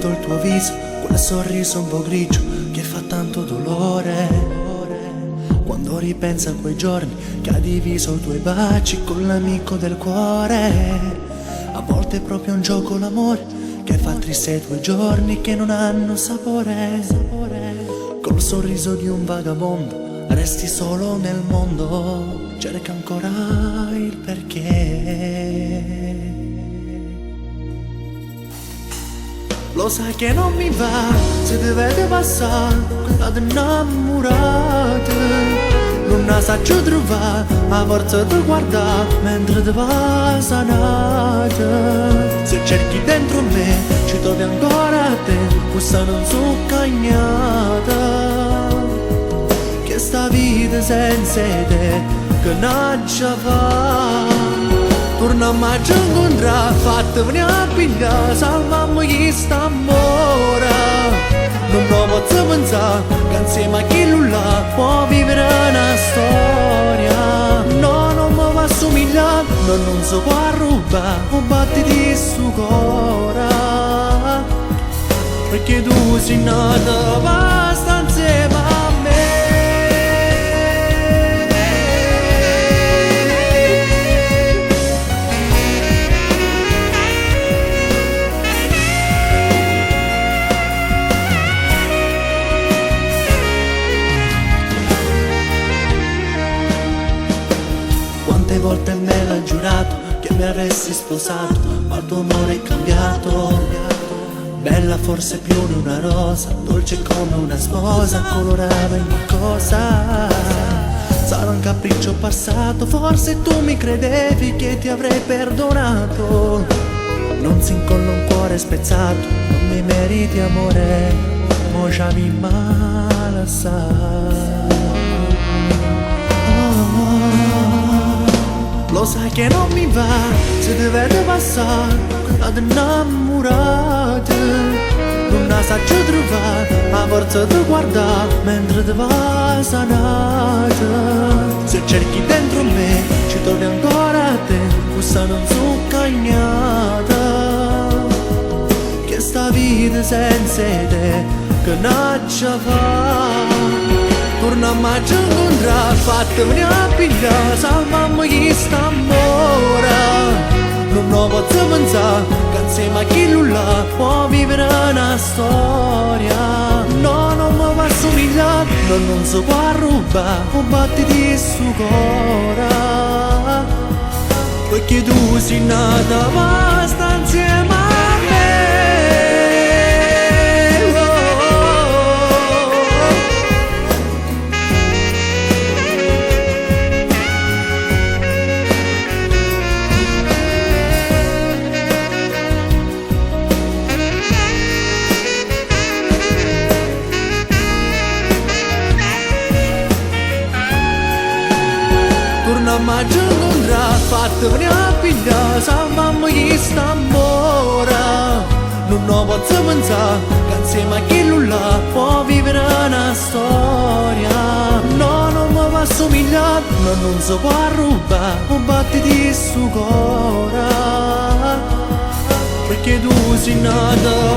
ricordo il tuo viso, quel sorriso un po' grigio che fa tanto dolore. Quando ripenso a quei giorni che ha diviso i tuoi baci con l'amico del cuore. A volte è proprio un gioco l'amore che fa triste i tuoi giorni che non hanno sapore. Col sorriso di un vagabondo resti solo nel mondo, cerca ancora il perché. Lo sai che non mi va se dovete passare ad innamorate. Non la saggio trovare a forza di guardare mentre ti passa nata. Se cerchi dentro me ci trovi ancora te, questa non so cagnata. Che sta vita senza te che naccia fa. Torniamo a ci incontrare, fatta venire a pigliare, salviamo chi sta amore. Non posso pensare che insieme a chi là può vivere una storia. No, non mi va a somigliare, no, non so qua rubare un battito di suo cuore. Perché tu sei nata basta insieme a me. Quante volte me l'hai giurato che mi avresti sposato, ma il tuo amore è cambiato. Bella forse più di una rosa, dolce come una sposa, colorava ogni cosa. Sarà un capriccio passato, forse tu mi credevi che ti avrei perdonato. Non si incolla un cuore spezzato, non mi meriti amore, mo già mi male assai. Lo sai che non mi va se dovete passare ad innamorate. Non la saggio trovare a forza di guardare mentre ti passa nata. Se cerchi dentro me ci trovi ancora te, questa non so cagnata. Che sta vita senza te che naccia fa. Torniamo a ci incontrare, fatta venire a pigliare, salviamo chi sta amore. Non posso pensare che insieme a chi là può vivere una storia. No, non mi va a somigliare, no, non so qua rubare un battito di suo cuore. Perché tu sei nata basta insieme a me. Torniamo a ci incontrare, fatta venire a pigliare, salviamo chi sta amore. Non posso pensare che insieme a chi là può vivere una storia. No, non mi va a somigliare, no, non so qua rubare un battito di suo cuore. Perché tu sei nata